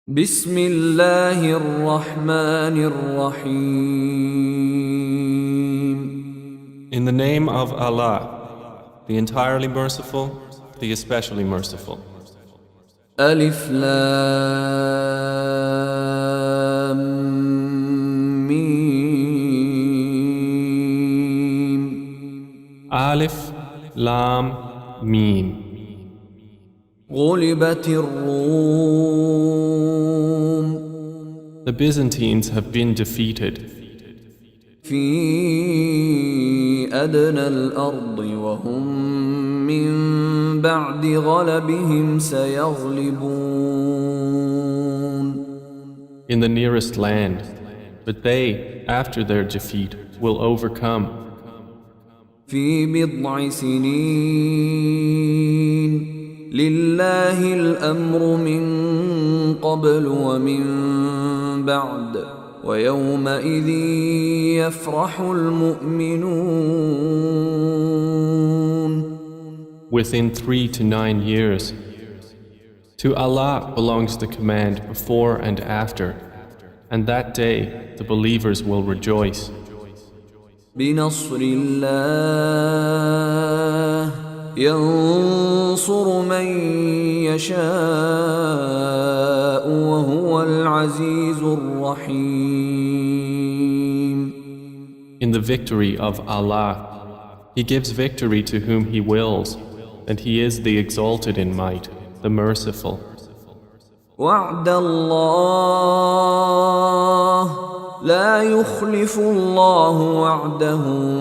بسم الله الرحمن الرحيم. In the name of Allah, the entirely merciful, the especially merciful. ألف لام ميم. Alif, Lam, Mim. غلبت الروم The Byzantines have been defeated في أدنى الأرض وهم من بعد غلبهم سيغلبون. in the nearest land, but they, after their defeat, will overcome. في بضع سنين لله الأمر من قبل ومن بعد ويومئذ يفرح المؤمنون. Within 3 to 9 years. To Allah belongs the command before and after, and that day the believers will rejoice. بنصر الله ينصر من يشاء وهو العزيز الرحيم. In the victory of Allah, He gives victory to whom He wills, and He is the exalted in might, the merciful. وعد الله لا يخلف الله وعده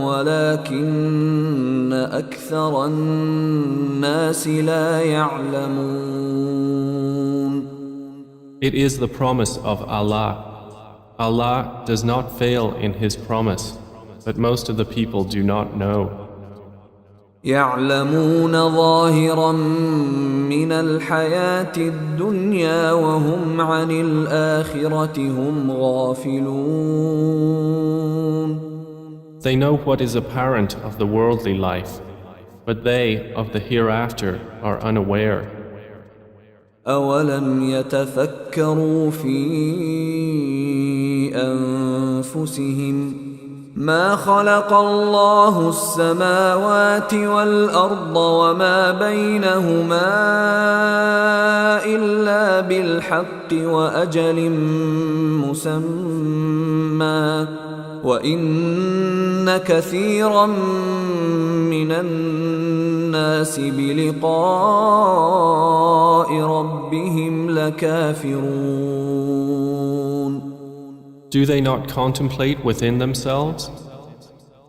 ولكن أكثر الناس لا يعلمون. It is the promise of Allah. Allah does not fail in His promise, but most of the people do not know. يعلمون ظاهرا من الحياة الدنيا وهم عن الآخرة هم غافلون. They know what is apparent of the worldly life, but they of the hereafter are unaware. أولم يتفكروا في أنفسهم ما خلق الله السماوات والأرض وما بينهما إلا بالحق وأجل مسمى وإن كثيرا من الناس بلقاء ربهم لكافرون. Do they not contemplate within themselves?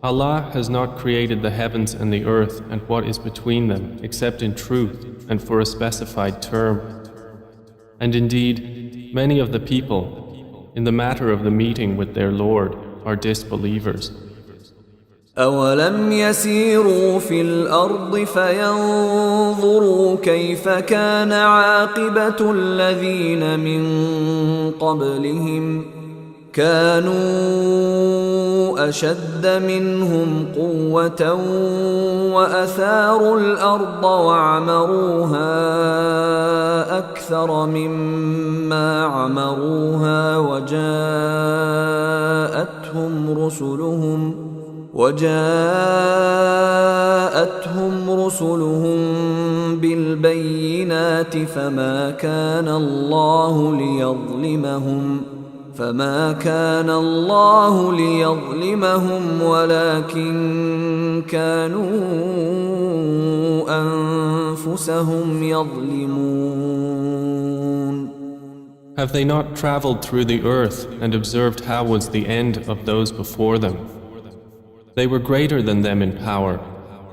Allah has not created the heavens and the earth and what is between them except in truth and for a specified term. And indeed, many of the people, in the matter of the meeting with their Lord, are disbelievers. أولم يسيروا في الأرض فينظروا كيف كان عاقبة الذين من قبلهم كانوا أشد منهم قوة وأثاروا الأرض وعمروها أكثر مما عمروها وجاءتهم رسلهم بالبينات فما كان الله ليظلمهم ولكن كانوا أنفسهم يظلمون. Have they not traveled through the earth and observed how was the end of those before them? They were greater than them in power,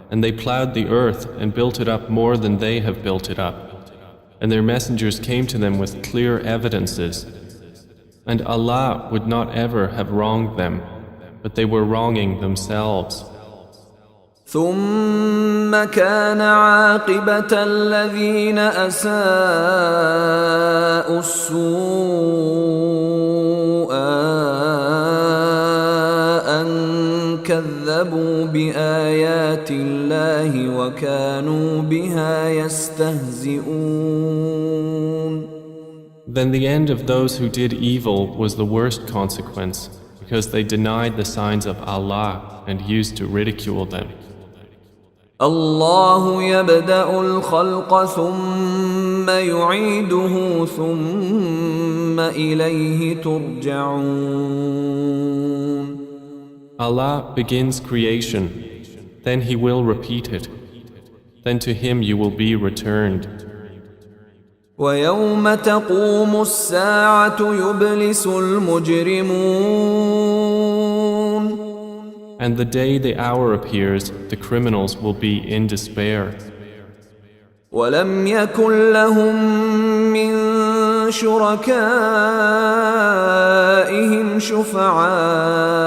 and they plowed the earth and built it up more than they have built it up. And their messengers came to them with clear evidences. And Allah would not ever have wronged them, but they were wronging themselves. ثم كان عاقبة الذين أساءوا السوء أن كذبوا بآيات الله وكانوا بها يستهزئون. Then the end of those who did evil was the worst consequence, because they denied the signs of Allah and used to ridicule them. الله يبدأ الخلق ثم يعيده ثم إليه ترجعون. Allah begins creation, then He will repeat it. Then to Him you will be returned. ويوم تقوم الساعة يبلس المجرمون. And the day the hour appears, the criminals will be in despair. ولم يكن لهم من شركائهم شفعاء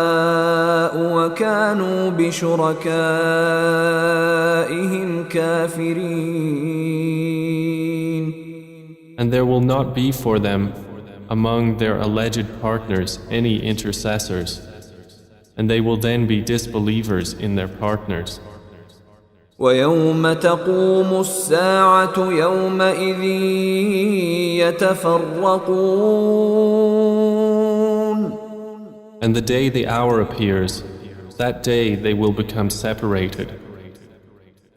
وكانوا بشركائهم كافرين. And there will not be for them among their alleged partners any intercessors, and they will then be disbelievers in their partners. ويوم تقوم الساعة يومئذ يتفرقون. And the day the hour appears, that day they will become separated.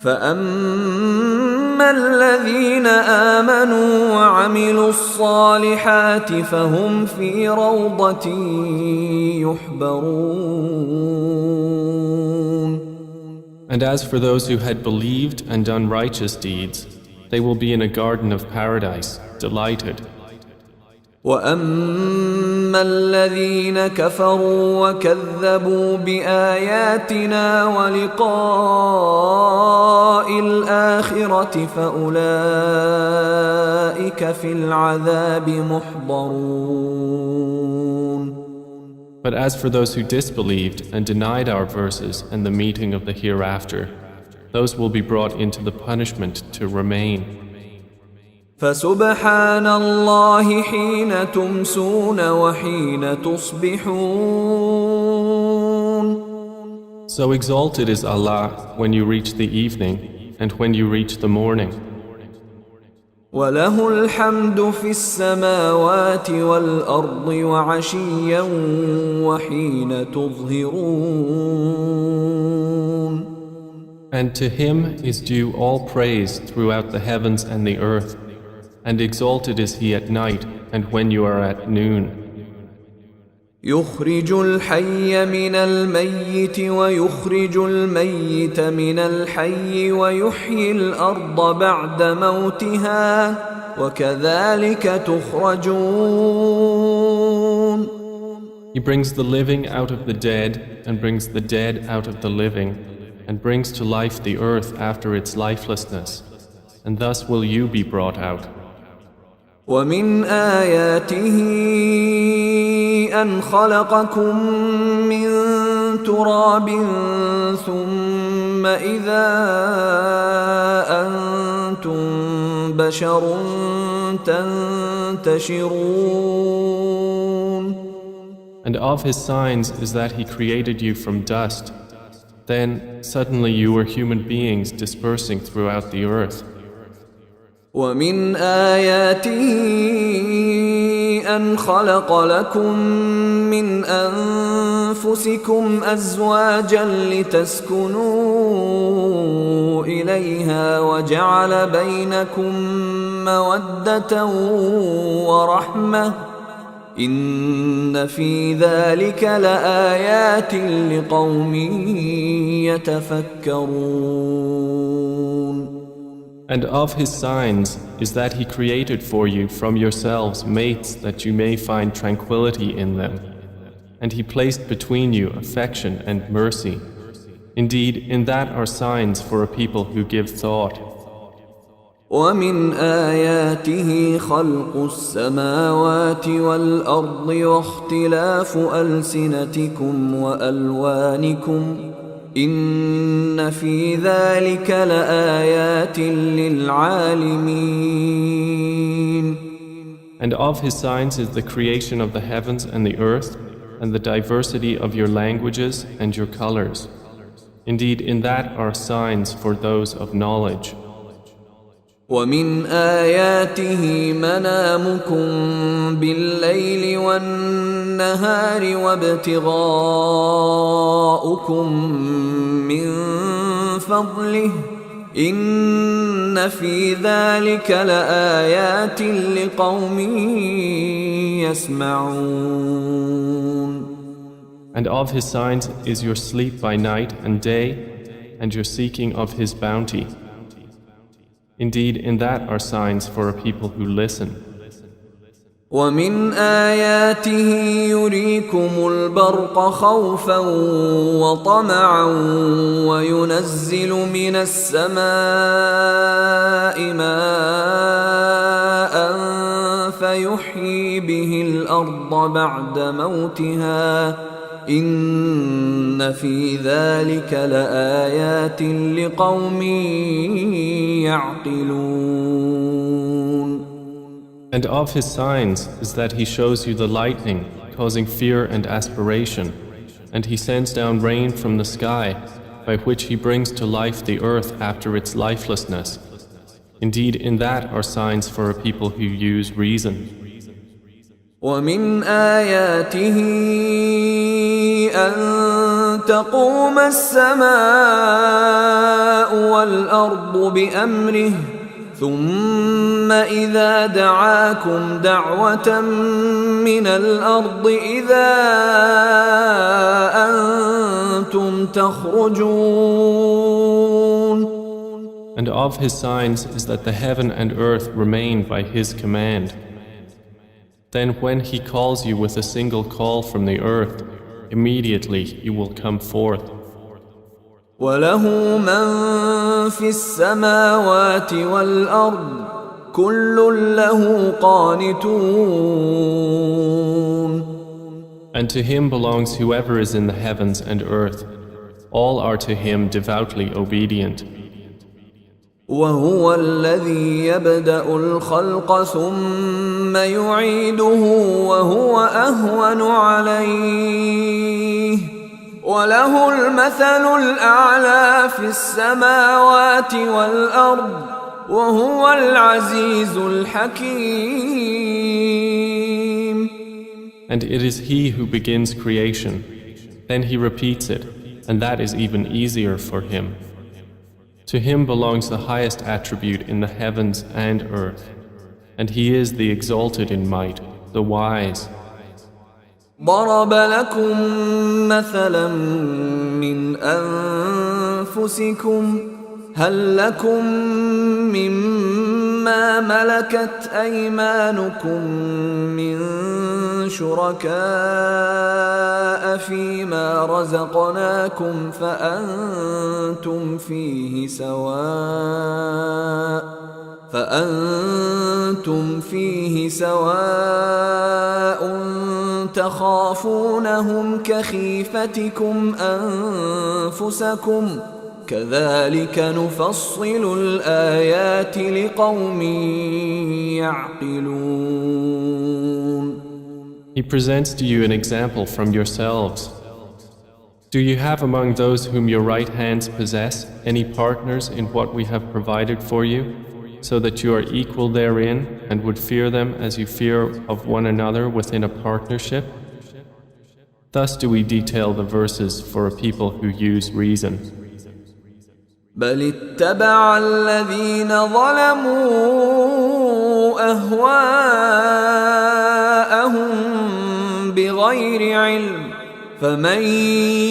فأما الذين آمنوا وعملوا الصالحات فهم في روضة يحبرون. And as for those who had believed and done righteous deeds, they will be in a garden of paradise, delighted. وأما الذين كفروا وكذبوا بآياتنا ولقاء الآخرة فأولئك في العذاب محضرون. But as for those who disbelieved and denied our verses and the meeting of the hereafter, those will be brought into the punishment to remain. فسبحان الله حين تمسون وحين تصبحون. So exalted is Allah when you reach the evening and when you reach the morning. وله الحمد في السماوات والأرض وعشيا وحين تظهرون. And to Him is due all praise throughout the heavens and the earth, and exalted is He at night and when you are at noon. يخرج الحي من الميت ويخرج الميت من الحي ويحيي الأرض بعد موتها وكذلك تخرجون. He brings the living out of the dead and brings the dead out of the living and brings to life the earth after its lifelessness, and thus will you be brought out. ومن آياته أن خلقكم من تراب ثم إذا أنتم بشر تنتشرون. And of His signs is that He created you from dust. Then suddenly you were human beings dispersing throughout the earth. ومن آياته أن خلق لكم من أنفسكم أزواجا لتسكنوا إليها وجعل بينكم مودة ورحمة إن في ذلك لآيات لقوم يتفكرون. And of His signs is that He created for you from yourselves mates that you may find tranquility in them. And He placed between you affection and mercy. Indeed, in that are signs for a people who give thought. ومن آياته خلق السماوات والأرض واختلاف ألسنتكم وألوانكم إن في ذلك لآيات للعالمين. And of His signs is the creation of the heavens and the earth and the diversity of your languages and your colors. Indeed, in that are signs for those of knowledge. ومن آياته منامكم بالليل والنهار وابتغاؤكم من فضله إن في ذلك لآيات لقوم يسمعون. And of his signs is your sleep by night and day, and your seeking of his bounty. Indeed, in that are signs for a people who listen. ومن آياته يريكم البرق خوفا وطمعا وينزل من السماء ماء فيحيي به الأرض بعد موتها إن في ذلك لآيات لقوم يعقلون. And of his signs is that he shows you the lightning, causing fear and aspiration, and he sends down rain from the sky, by which he brings to life the earth after its lifelessness. Indeed, in that are signs for a people who use reason. ومن آياته أن تقوم السماء والأرض بأمره ثم إذا دعاكم دعوة من الأرض إذا أنتم تخرجون. And of his signs is that the heaven and earth remain by his command. Then when he calls you with a single call from the earth, immediately you will come forth. وله من في السماوات والأرض كل له قانتون. And to him belongs whoever is in the heavens and earth. All are to him devoutly obedient. وهو الذي يبدأ الخلق ثم يعيده وهو أهون عليه وله المثل الأعلى في السماوات والأرض وهو العزيز الحكيم. And it is he who begins creation. Then he repeats it, and that is even easier for him. To him belongs the highest attribute in the heavens and earth, and he is the exalted in might, the wise. ضرب لكم مثلا من أنفسكم هل لكم مما ملكت أيمانكم من شركاء فيما رزقناكم فأنتم فيه سواء تخافونهم كخيفتكم أنفسكم كذلك نفصل الآيات لقوم يعقلون. He presents to you an example from yourselves. Do you have among those whom your right hands possess any partners in what we have provided for you, so that you are equal therein and would fear them as you fear of one another within a partnership? Thus do we detail the verses for a people who use reason. بل اتبع الذين ظلموا أهواءهم بغير علم فمن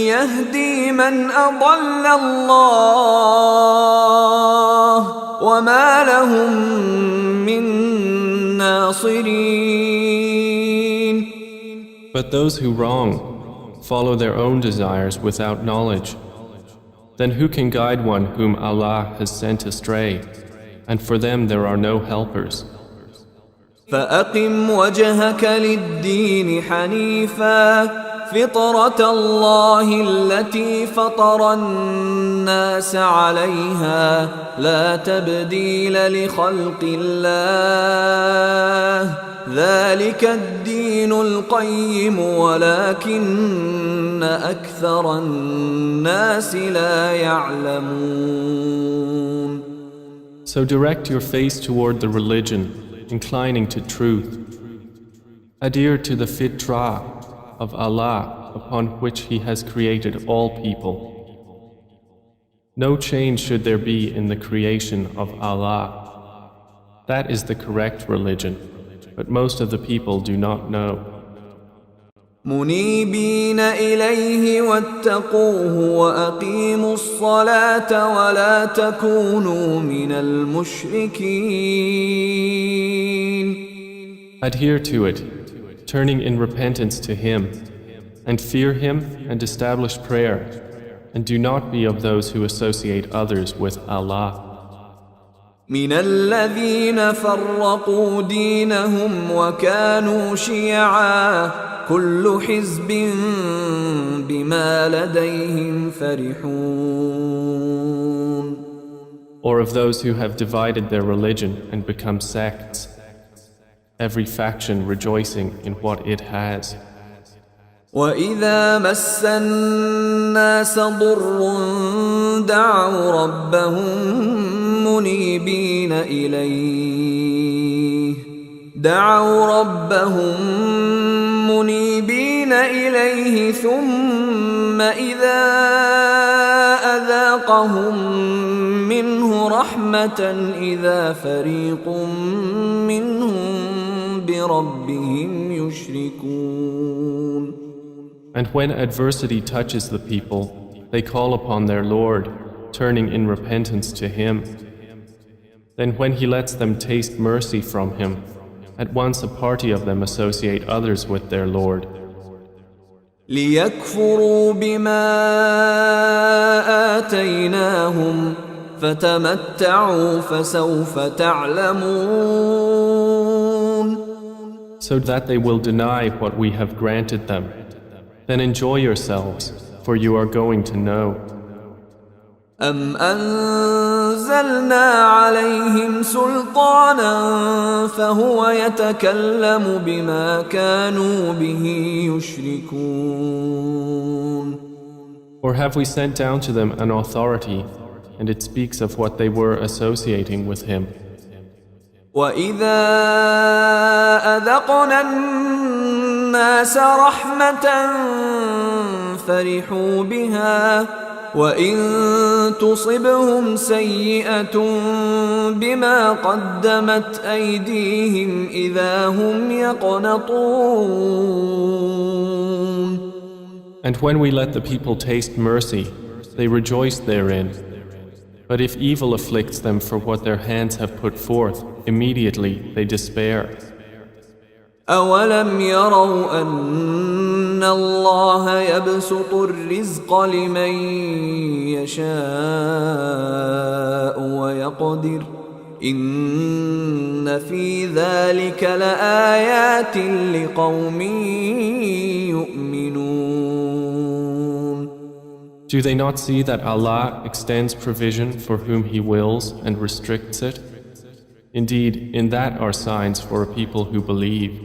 يهدي من أضل الله وما لهم من ناصرين. But those who wrong follow their own desires without knowledge. Then who can guide one whom Allah has sent astray? And for them there are no helpers. فأقم وجهك للدين حنيفا فطرة الله التي فطر الناس عليها لا تبديل لخلق الله ذلك الدين القيم ولكن أكثر الناس لا يعلمون. So direct your face toward the religion, inclining to truth. Adhere to the fitrah of Allah upon which He has created all people. No change should there be in the creation of Allah. That is the correct religion, but most of the people do not know. منيبين إليه واتقوه وأقيموا الصلاة ولا تكونوا من المشركين. Adhere to it, turning in repentance to Him, and fear Him and establish prayer, and do not be of those who associate others with Allah. من الذين فرقوا دينهم وكانوا شيعا كل حزب بما لديهم فرحون. Or of those who have divided their religion and become sects, every faction rejoicing in what it has. وإذا مس الناس ضر دعوا ربهم منيبين إليه ثم إذا أذاقهم منه رحمة إذا فريق منهم بربهم يشركون. And when adversity touches the people, they call upon their Lord, turning in repentance to Him. Then when He lets them taste mercy from Him, at once a party of them associate others with their Lord. ليكفروا بما آتيناهم فتمتعوا فسوف تعلمون. So that they will deny what we have granted them. Then enjoy yourselves, for you are going to know. أم أنزلنا عليهم سلطانا فهو يتكلم بما كانوا به يشركون. Or have we sent down to them an authority, and it speaks of what they were associating with Him? وإذا أذقنا الناس رحمة فرحوا بها وإن تصبهم سيئة بما قدمت أيديهم إذا هم يقنطون. And when we let the people taste mercy, they rejoice therein. But if evil afflicts them for what their hands have put forth, immediately they despair. أولم يروا أن الله يبسط الرزق لمن يشاء ويقدر إن في ذلك لآيات لقوم يؤمنون. Do they not see that Allah extends provision for whom He wills and restricts it? Indeed, in that are signs for a people who believe.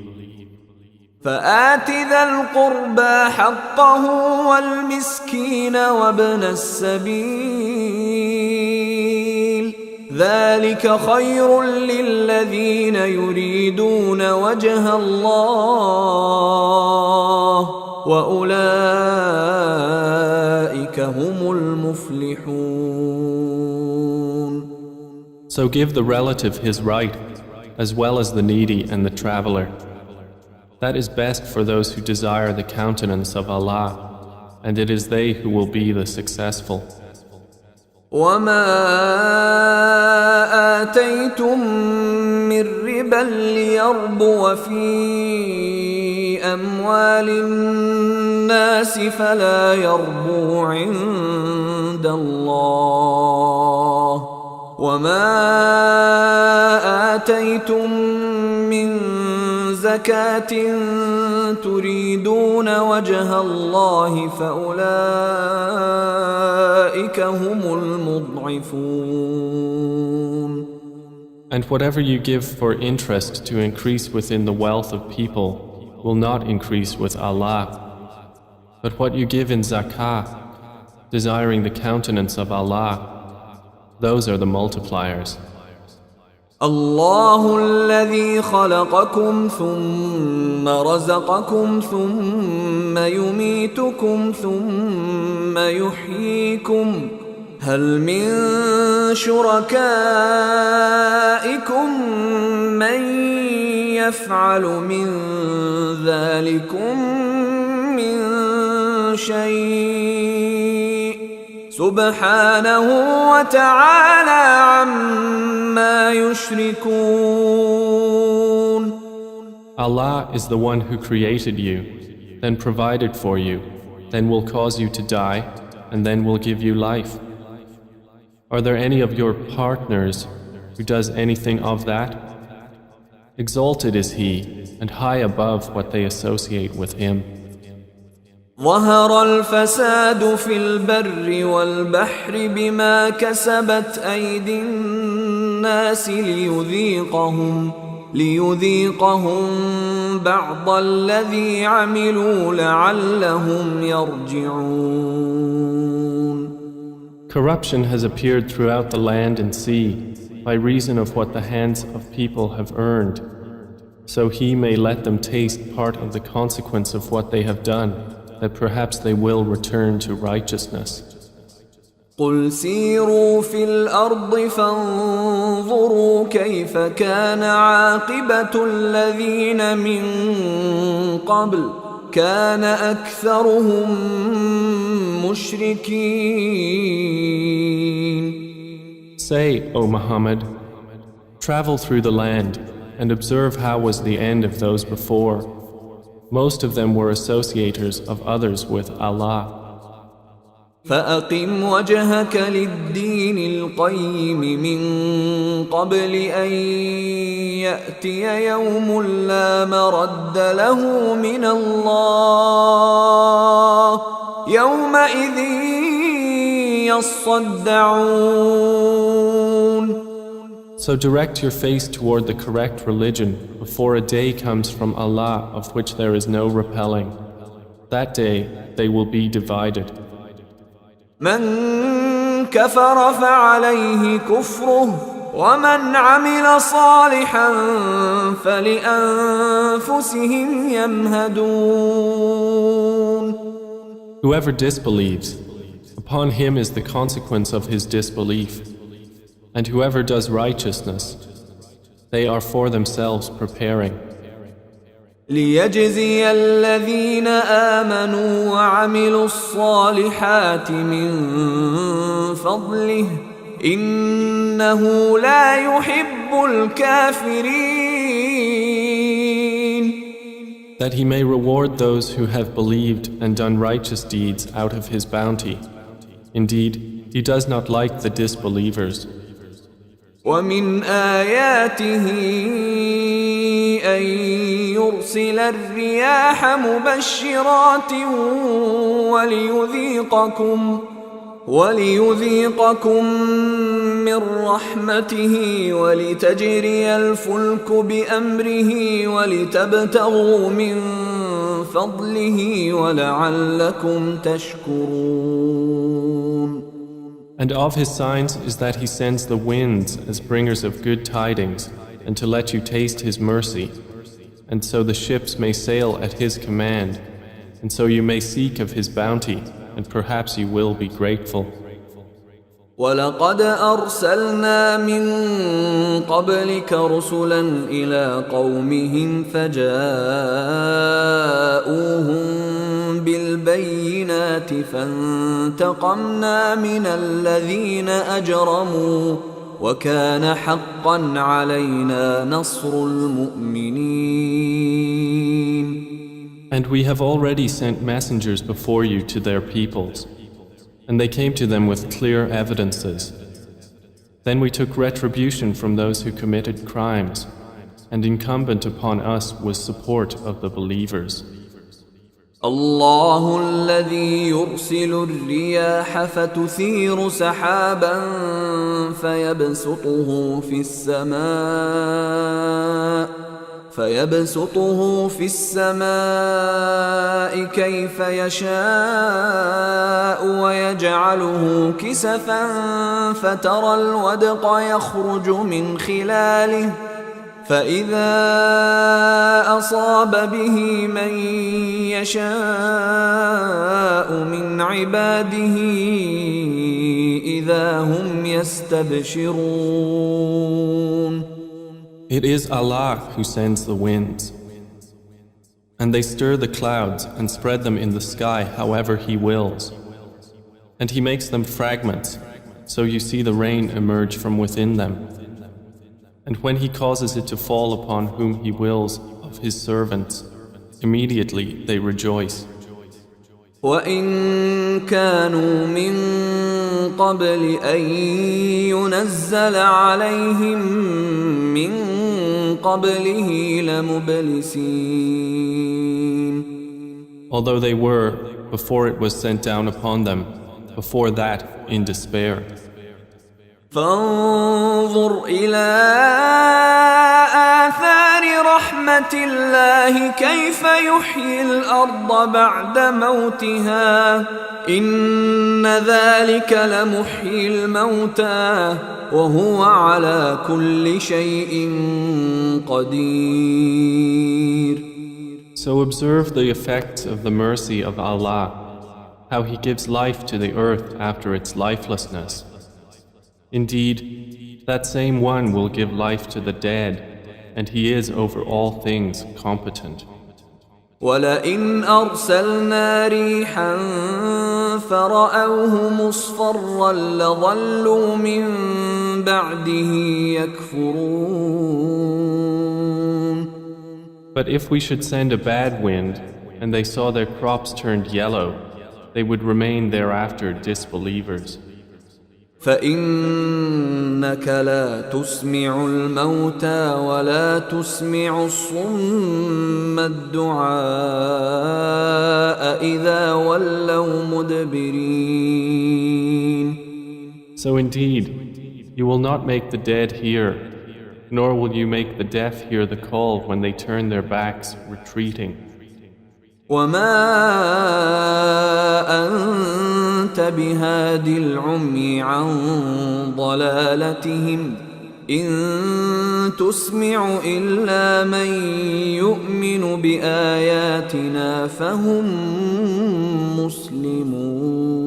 فآت ذا القربى حقه والمسكين وابن السبيل ذلك خير للذين يريدون وجه الله وأولئك هم المفلحون. So give the relative his right, as well as the needy and the traveler. That is best for those who desire the countenance of Allah, and it is they who will be the successful. وما آتيتم من ربا ليربو في أموال الناس فلا يربو عند الله وما آتيتم من زكاة تريدون وجه الله فأولئك هم المضعفون. And whatever you give for interest to increase within the wealth of people will not increase with Allah. But what you give in zakah, desiring the countenance of Allah, those are the multipliers. الله الذي خلقكم ثم رزقكم ثم يميتكم ثم يحييكم هل من شركائكم من يفعل من ذلكم من شيء سبحانه وتعالى عما يشركون. Allah is the one who created you, then provided for you, then will cause you to die, and then will give you life. Are there any of your partners who does anything of that? Exalted is He, and high above what they associate with Him. ظهر الفساد في البر والبحر بما كسبت أيدي الناس ليذيقهم بعض الذي عملوا لعلهم يرجعون. Corruption has appeared throughout the land and sea by reason of what the hands of people have earned, so He may let them taste part of the consequence of what they have done, that perhaps they will return to righteousness. قل سيروا في الأرض فانظروا كيف كان عاقبة الذين من قبل كان أكثرهم مشركين. Say, O Muhammad, travel through the land and observe how was the end of those before. Most of them were associators of others with Allah. فأقم وجهك للدين القيم من قبل أن يأتي يوم لا مرد له من الله يومئذ يصدعون. So direct your face toward the correct religion before a day comes from Allah of which there is no repelling. That day they will be divided. من كفر فعليه كفره ومن عمل صالحا فلأنفسهم يمهدون. Whoever disbelieves, upon him is the consequence of his disbelief. And whoever does righteousness, they are for themselves preparing. ليجزي الذين آمنوا وعملوا الصالحات من فضله إنه لا يحب الكافرين. That he may reward those who have believed and done righteous deeds out of his bounty. Indeed, he does not like the disbelievers. ومن آياته أن يرسل الرياح مبشرات وليذيقكم من رحمته ولتجري الفلك بأمره ولتبتغوا من فضله ولعلكم تشكرون. And of his signs is that he sends the winds as bringers of good tidings, and to let you taste his mercy, and so the ships may sail at his command, and so you may seek of his bounty, and perhaps you will be grateful. ولقد أرسلنا من قبلك رسلا إلى قومهم فجاءوهم بالبينات فانتقمنا من الذين أجرموا وكان حقا علينا نصر المؤمنين. And we have already sent messengers before you to their peoples, and they came to them with clear evidences. Then we took retribution from those who committed crimes, and incumbent upon us was support of the believers. الله الذي يرسل الرياح فتثير سحابا فيبسطه في السماء كيف يشاء يجعله كسفا فترى الودق يخرج من خلاله فإذا أصاب به من يشاء من عباده إذا هم يستبشرون. It is Allah who sends the winds, and they stir the clouds and spread them in the sky however He wills. And He makes them fragments, so you see the rain emerge from within them. And when He causes it to fall upon whom He wills of His servants, immediately they rejoice. وَإِن كَانُوا مِن قَبْلِ أَن يُنَزَّلَ عَلَيْهِم مِّن قَبْلِهِ لَمُبْلِسِينَ. Although they were, before it was sent down upon them, before that in despair. فانظر إلى آثار رحمة الله كيف يحيي الأرض بعد موتها إن ذلك لمحيي الموتى وهو على كل شيء قدير. So observe the effects of the mercy of Allah, how He gives life to the earth after its lifelessness. Indeed, that same one will give life to the dead, and He is over all things competent. وَلَئِنْ أَرْسَلْنَا رِيحًا فَرَأَوْهُ مُصْفَرًّا لَظَلُّوا مِنْ بَعْدِهِ يَكْفُرُونَ. But if we should send a bad wind, and they saw their crops turned yellow, they would remain thereafter disbelievers. فإنك لا تسمع الموتى ولا تسمع الصم الدعاء إذا ولوا مدبرين. So indeed, you will not make the dead hear, nor will you make the deaf hear the call when they turn their backs, retreating. وما أنت بهاد العمي عن ضلالتهم إن تسمع إلا من يؤمن بآياتنا فهم مسلمون.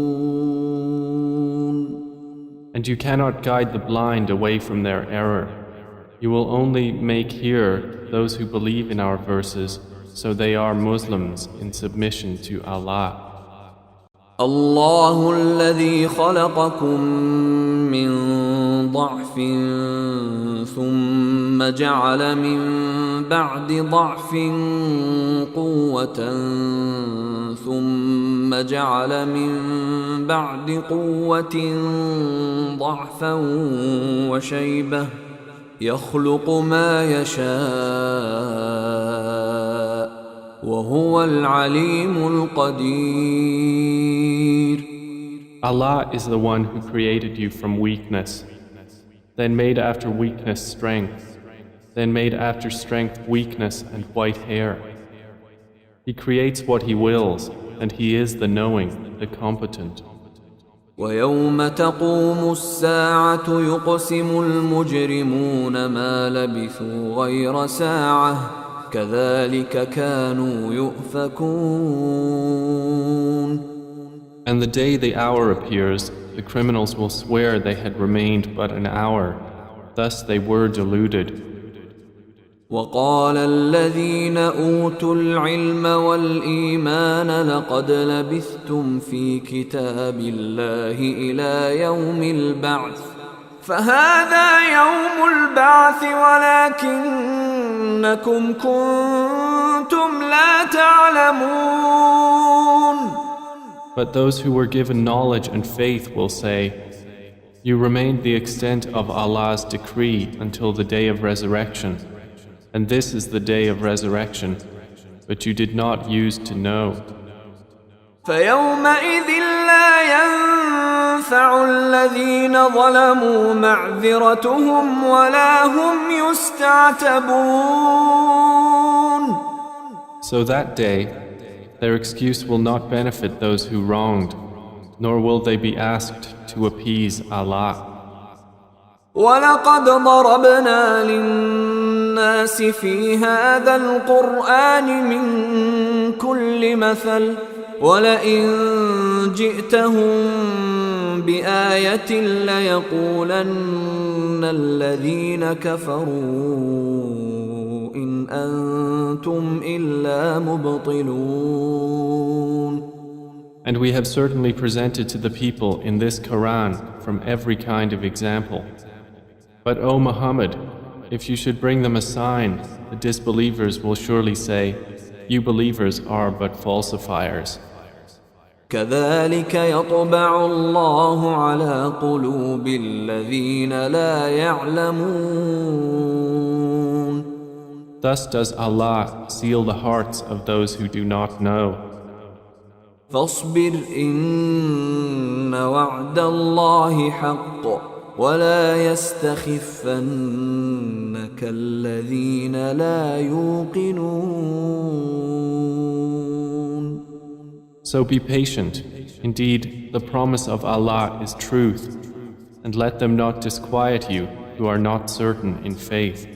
And you cannot guide the blind away from their error. You will only make hear those who believe in our verses, so they are Muslims in submission to Allah. الله الذي خلقكم من ضعف ثم جعل من بعد ضعف قوة ثم جعل من بعد قوة ضعفا وشيبة يخلق ما يشاء وهو العليم القدير. Allah is the one who created you from weakness, then made after weakness strength, then made after strength weakness and white hair. He creates what He wills, and He is the knowing, the competent. ويوم تقوم الساعة يقسم المجرمون ما لبثوا غير ساعة كذلك كانوا يؤفكون. And the day the hour appears, the criminals will swear they had remained but an hour. Thus they were deluded. وقال الذين أوتوا العلم والإيمان لقد لبثتم في كتاب الله إلى يوم البعث فهذا يوم البعث ولكنكم كنتم لا تعلمون. But those who were given knowledge and faith will say, you remained the extent of Allah's decree until the day of resurrection. And this is the day of resurrection, but you did not use to know. فيومئذ لا ينفع الذين ظلموا معذرتهم ولا هم يستعتبون. So that day, their excuse will not benefit those who wronged, nor will they be asked to appease Allah. ولقد ضربنا للناس في هذا القرآن من كل مثل ولئن جئتهم بآية ليقولن الذين كفروا إن أنتم إلا مبطلون. And we have certainly presented to the people in this Quran from every kind of example. But O Muhammad, if you should bring them a sign, the disbelievers will surely say, you believers are but falsifiers. كذلك يطبع الله على قلوب الذين لا يعلمون. Thus does Allah seal the hearts of those who do not know. فاصبر إن وعد الله حق ولا يستخفنك الذين لا يوقنون. So be patient. Indeed, the promise of Allah is truth, and let them not disquiet you who are not certain in faith.